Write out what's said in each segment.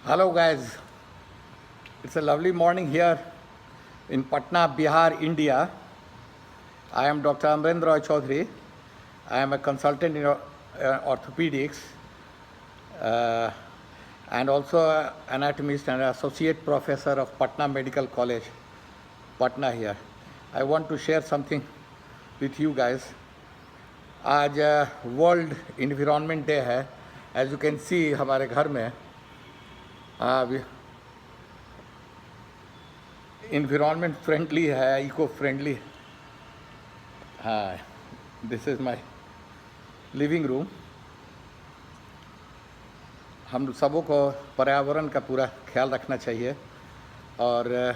Hello guys, it's a lovely morning here in Patna, Bihar, India. I am Dr. Amrendra Roy Chaudhary. I am a consultant in orthopedics uh, and also an anatomist and associate professor of Patna Medical College, Patna here. I want to share something with you guys. आज world environment day है. As you can see हमारे घर में environment friendly है, eco friendly. हाँ, this is my living room. हम सबों को पर्यावरण का पूरा ख्याल रखना चाहिए और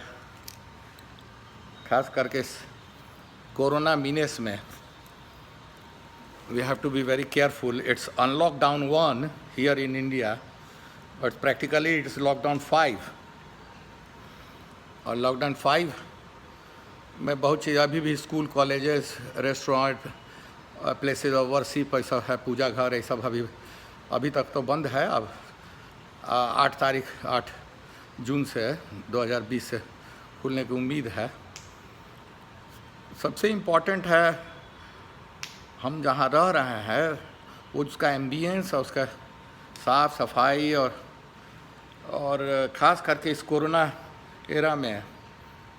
ख़ास करके इस कोरोना मीनेस में we have to be very careful. It's on lockdown 1 here in India, but practically it's lockdown 5. और लॉकडाउन 5 में बहुत चीज़ अभी भी school, colleges, restaurant, places of worship ऐसा है, पूजा घर ये सब अभी तक तो बंद है. अब 8 जून से 2020 से खुलने की उम्मीद है. सबसे इम्पॉर्टेंट है हम जहाँ रह रहे हैं उसका एम्बियंस और उसका साफ़ सफाई और ख़ास करके इस कोरोना एरा में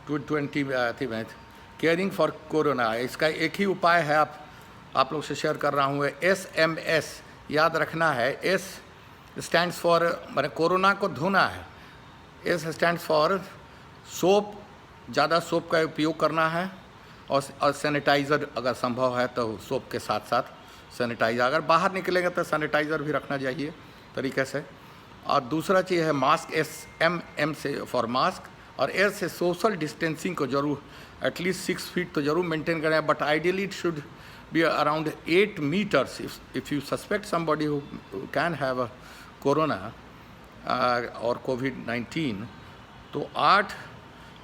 2020 में केयरिंग फॉर कोरोना, इसका एक ही उपाय है. आप लोग से शेयर कर रहा हूँ. SMS याद रखना है. S स्टैंड्स फॉर मैंने कोरोना को धोना है. S स्टैंड्स फॉर सोप, ज़्यादा सोप का उपयोग करना है और सैनिटाइज़र अगर संभव है तो सोप के साथ साथ सैनिटाइज़र. अगर बाहर निकलेंगे तो सैनिटाइज़र भी रखना चाहिए तरीके से. और दूसरा चीज़ है मास्क. SMM से फॉर मास्क और S से सोशल डिस्टेंसिंग को जरूर एटलीस्ट 6 फीट तो ज़रूर मेंटेन करें. But ideally it should be around 8 metres. If you suspect somebody who can have a corona और कोविड-19 तो 8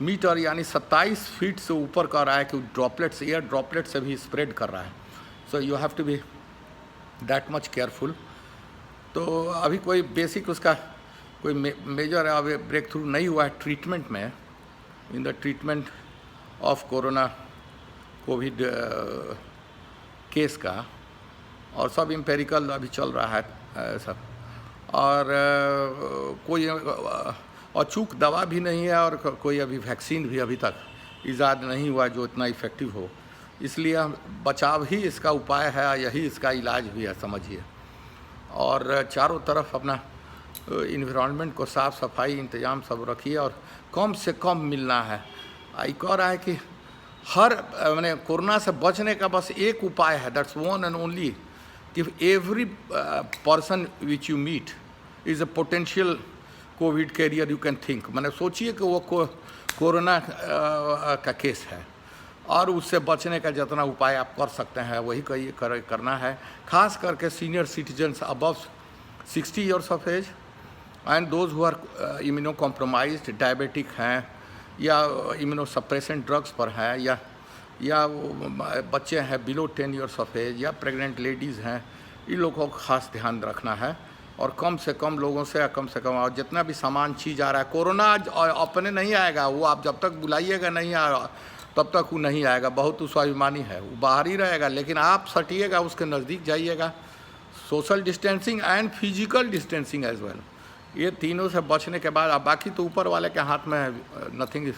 मीटर यानी 27 फीट से ऊपर का रहा है कि ड्रॉपलेट्स, एयर ड्रॉपलेट से भी स्प्रेड कर रहा है. So you have to be that much careful. तो अभी कोई बेसिक उसका कोई मेजर अभी ब्रेक थ्रू नहीं हुआ है ट्रीटमेंट में, in the treatment of corona Covid case का. और सब इम्पेरिकल अभी चल रहा है सब. और कोई अचूक दवा भी नहीं है और कोई अभी वैक्सीन भी अभी तक ईजाद नहीं हुआ जो इतना इफ़ेक्टिव हो. इसलिए बचाव ही इसका उपाय है, यही इसका इलाज भी है समझिए. और चारों तरफ अपना इन्वायरमेंट को साफ़ सफाई इंतज़ाम सब रखिए और कम से कम मिलना है. एक और है कि हर मैंने कोरोना से बचने का बस एक उपाय है, दैट्स वन एंड ओनली, कि every person which you meet is a potential covid carrier. You can think, मैंने सोचिए कि वो कोरोना का केस है और उससे बचने का जितना उपाय आप कर सकते हैं वही करना है. खास करके senior citizens above 60 years of age and those who are immunocompromised, diabetic हैं या इम्यूनो सप्रेसेंट ड्रग्स पर हैं या बच्चे हैं बिलो 10 ईयर्स ऑफ एज या प्रेग्नेंट लेडीज़ हैं. इन लोगों को खास ध्यान रखना है और कम से कम लोगों से कम और जितना भी सामान चीज़ आ रहा है. कोरोना अपने नहीं आएगा, वो आप जब तक बुलाइएगा नहीं आएगा तब तक वो नहीं आएगा. बहुत स्वाभिमानी है, वो बाहर ही रहेगा, लेकिन आप सटिएगा, उसके नज़दीक जाइएगा. Social distancing and physical distancing as well, ये तीनों से बचने के बाद अब बाकी तो ऊपर वाले के हाथ में है. नथिंग,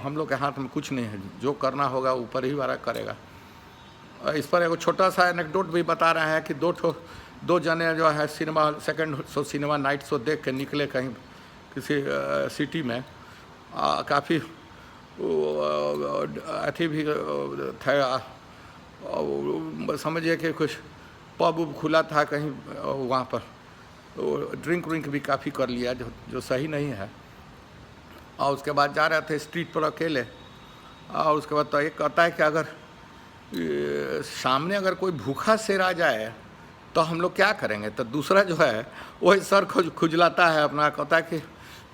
हम लोग के हाथ में कुछ नहीं है. जो करना होगा ऊपर ही वाला करेगा. इस पर एक छोटा सा एनेक्डोट भी बता रहे हैं कि दो जने जो है second show cinema night show देख के निकले कहीं किसी सिटी में. काफ़ी अथी भी था, समझिए कि कुछ पब उब खुला था कहीं वहाँ पर. ड्रिंक व्रिंक भी काफ़ी कर लिया जो सही नहीं है. और उसके बाद जा रहे थे स्ट्रीट पर अकेले. और उसके बाद तो एक कहता है कि अगर सामने अगर कोई भूखा शेर आ जाए तो हम लोग क्या करेंगे. तो दूसरा जो है वही सर खुजलाता है अपना, कहता है कि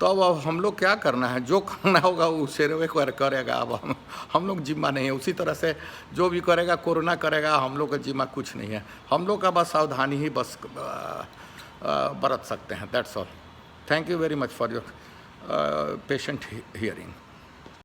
तो अब हम लोग क्या करना है, जो करना होगा वो शेरवे करेगा. अब हम लोग जिम्मा नहीं है. उसी तरह से जो भी करेगा कोरोना करेगा, हम लोग का जिम्मा कुछ नहीं है. हम लोग का बस सावधानी ही बस बरत सकते हैं. That's all. Thank you very much for your patient hearing.